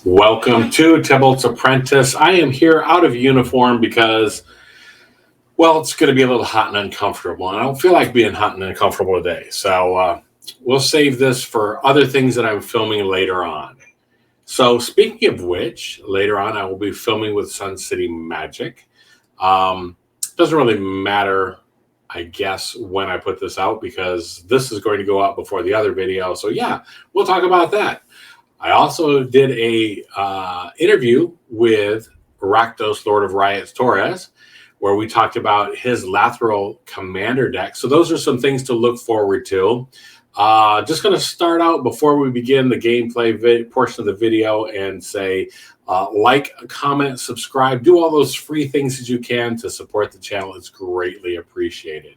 Welcome to Tybalt's Apprentice. I am here out of uniform because, well, it's going to be a little hot and uncomfortable, and I don't feel like being hot and uncomfortable today. So we'll save this for other things that I'm filming later on. So speaking of which, later on I will be filming with Sun City Magic. Doesn't really matter, I guess, when I put this out because this is going to go out before the other video. So yeah, we'll talk about that. I also did a interview with Rakdos, Lord of Riots Torres, where we talked about his Lateral Commander deck. So those are some things to look forward to. Just going to start out before we begin the gameplay portion of the video and say like, comment, subscribe, do all those free things that you can to support the channel. It's greatly appreciated.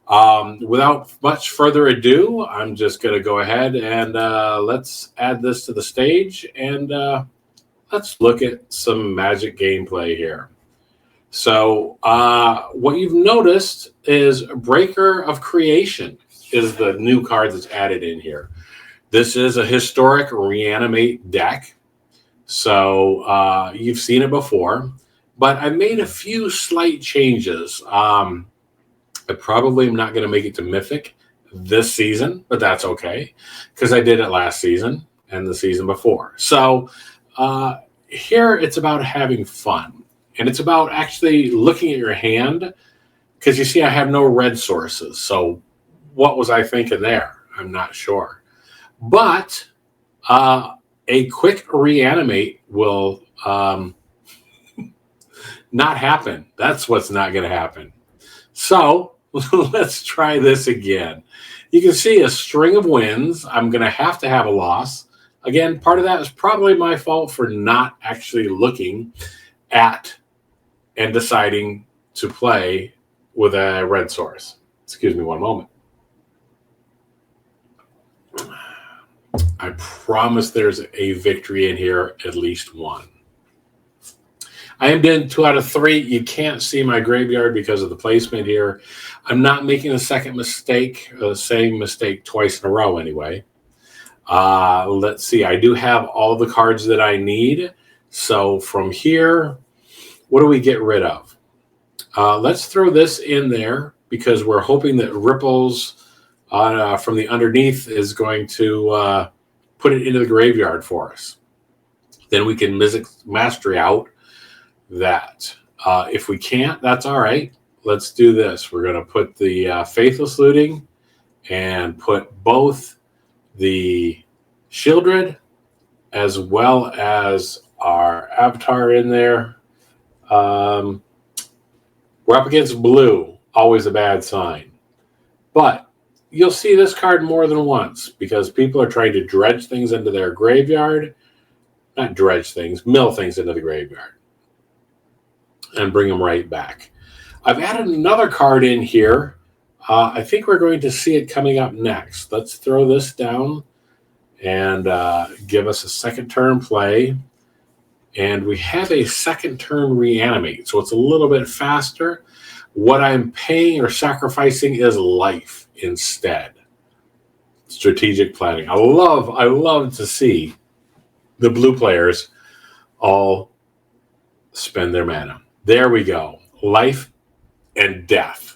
Without much further ado, I'm just going to go ahead and let's add this to the stage and let's look at some Magic gameplay here. So what you've noticed is Breaker of Creation is the new card that's added in here. This is a historic reanimate deck. So you've seen it before, but I made a few slight changes. I probably am not going to make it to Mythic this season, but that's okay because I did it last season and the season before. So here it's about having fun, and it's about actually looking at your hand because you see I have no red sources. So what was I thinking there? I'm not sure. But a quick reanimate will not happen. That's what's not going to happen. So let's try this again. You can see a string of wins. I'm going to have a loss. Again, part of that is probably my fault for not actually looking at and deciding to play with a red source. Excuse me one moment. I promise there's a victory in here, at least one. I am doing 2 out of 3. You can't see my graveyard because of the placement here. I'm not making a second mistake, the same mistake twice in a row anyway. Let's see. I do have all the cards that I need. So from here, what do we get rid of? Let's throw this in there because we're hoping that Ripples from the underneath is going to put it into the graveyard for us. Then we can Mizzix Mastery out that. If we can't, that's all right. Let's do this. We're going to put the Faithless Looting and put both the Sheoldred as well as our Avatar in there. We're up against blue, always a bad sign. But you'll see this card more than once because people are trying to dredge things into their graveyard. Not dredge things, mill things into the graveyard and bring them right back. I've added another card in here. I think we're going to see it coming up next. Let's throw this down and give us a second turn play. And we have a second turn reanimate, so it's a little bit faster. What I'm paying or sacrificing is life instead. Strategic planning. I love to see the blue players all spend their mana. There we go. Life and death.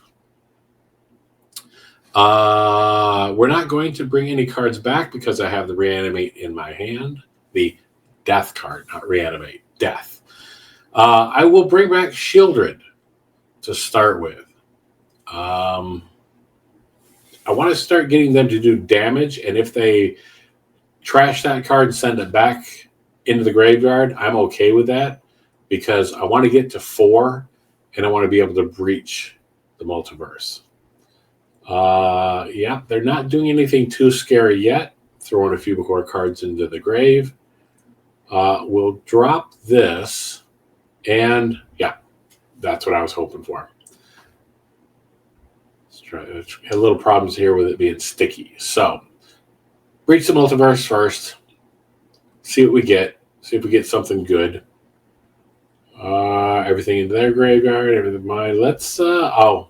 We're not going to bring any cards back because I have the reanimate in my hand. The death card, not reanimate. Death. I will bring back Sheoldred to start with. I want to start getting them to do damage, and if they trash that card and send it back into the graveyard, I'm okay with that because I want to get to 4 and I want to be able to breach the multiverse. Yeah, they're not doing anything too scary yet. Throwing a few more cards into the grave. We'll drop this, and yeah, that's what I was hoping for. Let's try. Had little problems here with it being sticky. So, breach the multiverse first. See what we get. See if we get something good. Everything into their graveyard. Everything mine. Let's. Oh,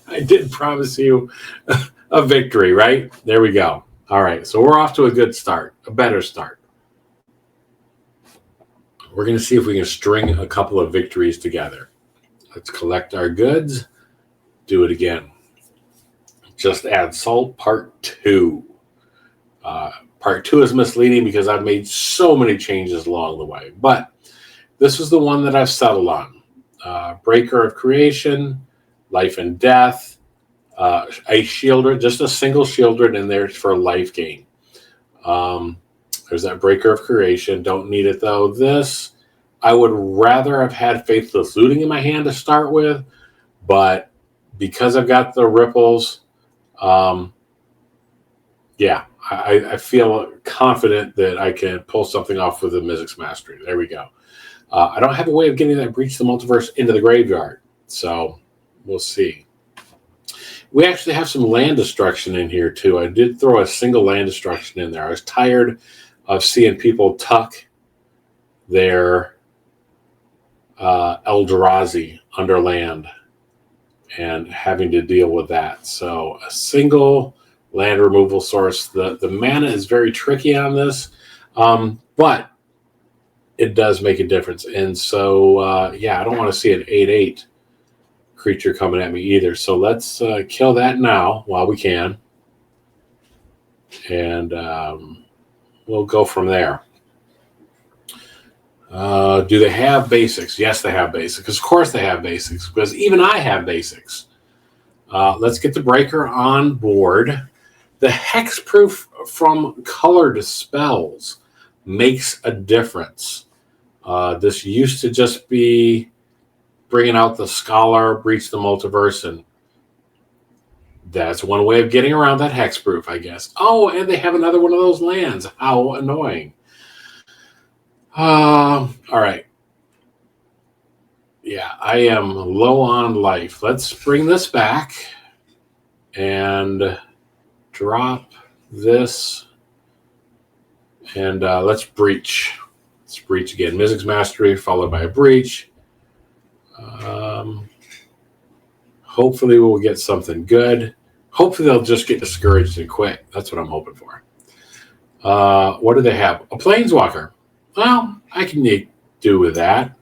I did promise you a victory, right? There we go. All right, so we're off to a good start, a better start. We're going to see if we can string a couple of victories together. Let's collect our goods. Do it again. Just add salt, part 2. Part 2 is misleading because I've made so many changes along the way. But this is the one that I've settled on. Breaker of Creation, Life and Death, a Sheoldred, just a single Sheoldred in there for life gain. There's that Breaker of Creation. Don't need it, though. This, I would rather have had Faithless Looting in my hand to start with. But because I've got the Ripples, yeah, I feel confident that I can pull something off with the Mizzix Mastery. There we go. I don't have a way of getting that Breach the Multiverse into the graveyard, so we'll see. We actually have some land destruction in here, too. I did throw a single land destruction in there. I was tired of seeing people tuck their Eldrazi under land and having to deal with that. So a single land removal source. The mana is very tricky on this, but it does make a difference. And so, yeah, I don't want to see an 8/8 creature coming at me either. So let's kill that now while we can. And we'll go from there. Do they have basics? Yes, they have basics. Of course they have basics, because even I have basics. Let's get the breaker on board. The hexproof from colored spells makes a difference. This used to just be bringing out the Scholar, Breach the Multiverse, and that's one way of getting around that hexproof, I guess. Oh, and they have another one of those lands. How annoying. All right. Yeah, I am low on life. Let's bring this back and drop this. And let's breach. Let's breach again. Mizzix Mastery followed by a breach. Hopefully we'll get something good. Hopefully they'll just get discouraged and quit. That's what I'm hoping for. What do they have? A Planeswalker. Well, I can do with that.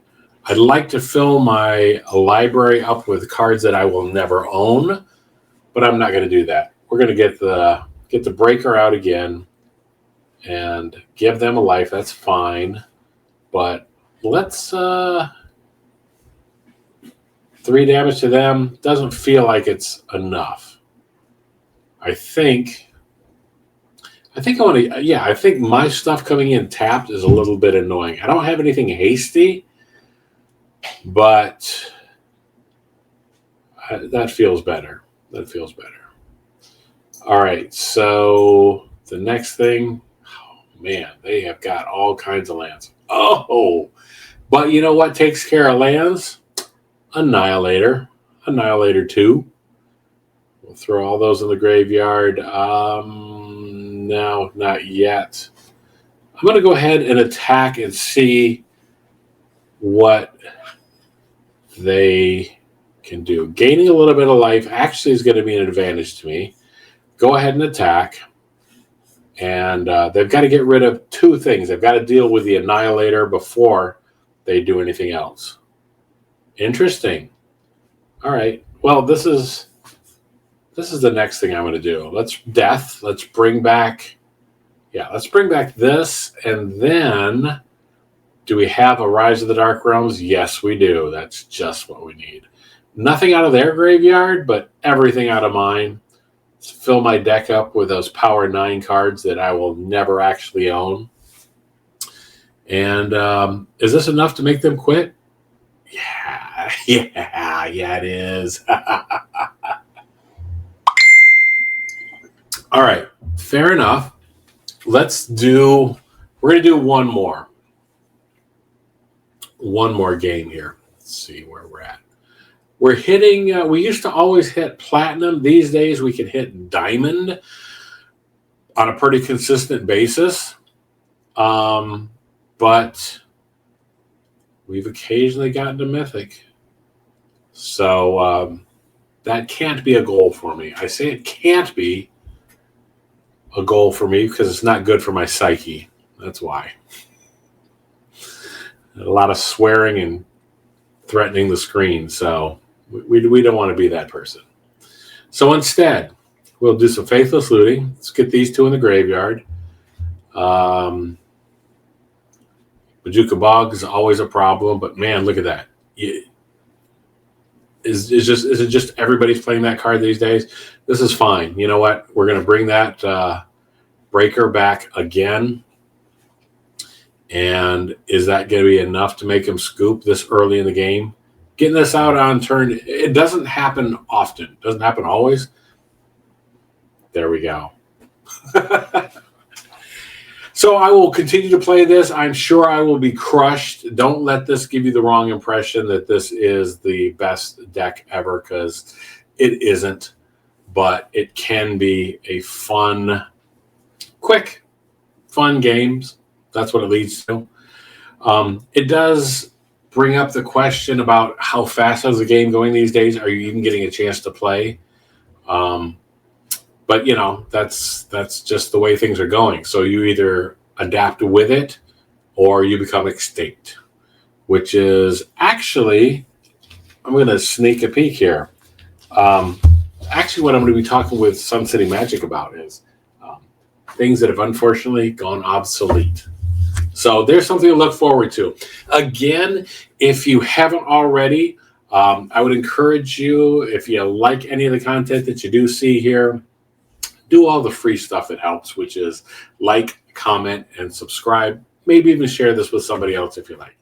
I'd like to fill my library up with cards that I will never own, but I'm not going to do that. We're going to get the breaker out again and give them a life. That's fine. But let's 3 damage to them. Doesn't feel like it's enough. I think I want to, yeah, I think my stuff coming in tapped is a little bit annoying. I don't have anything hasty, but that feels better. That feels better. All right, so the next thing, oh man, they have got all kinds of lands. Oh, but you know what takes care of lands? Annihilator. Annihilator 2. We'll throw all those in the graveyard. No, not yet. I'm going to go ahead and attack and see what they can do. Gaining a little bit of life actually is going to be an advantage to me. Go ahead and attack. And they've got to get rid of 2 things. They've got to deal with the Annihilator before they do anything else. Interesting. All right. Well, this is the next thing I'm going to do. Let's bring back, let's bring back this. And then, do we have a Rise of the Dark Realms? Yes, we do. That's just what we need. Nothing out of their graveyard, but everything out of mine. Let's fill my deck up with those Power 9 cards that I will never actually own. And is this enough to make them quit? Yeah, it is. All right, fair enough. We're going to do one more game here. Let's see where we're at. We're hitting, we used to always hit platinum. These days we can hit diamond on a pretty consistent basis. But we've occasionally gotten to mythic. So that can't be a goal for me. I say it can't be a goal for me because it's not good for my psyche. That's why. A lot of swearing and threatening the screen. So we don't want to be that person. So instead, we'll do some Faithless Looting. Let's get these two in the graveyard. Majuka Bog is always a problem, but man, look at that. Is it just everybody's playing that card these days? This is fine. You know what? We're going to bring that breaker back again. And is that going to be enough to make him scoop this early in the game? Getting this out on turn, it doesn't happen often. It doesn't happen always. There we go. So I will continue to play this. I'm sure I will be crushed. Don't let this give you the wrong impression that this is the best deck ever, because it isn't. But it can be a fun, quick, fun games. That's what it leads to. It does bring up the question about how fast is the game going these days? Are you even getting a chance to play? But, you know, that's just the way things are going. So you either adapt with it or you become extinct, which is actually, I'm going to sneak a peek here. Actually, what I'm going to be talking with Sun City Magic about is things that have unfortunately gone obsolete. So there's something to look forward to. Again, if you haven't already, I would encourage you, if you like any of the content that you do see here, do all the free stuff that helps, which is like, comment, and subscribe. Maybe even share this with somebody else if you like.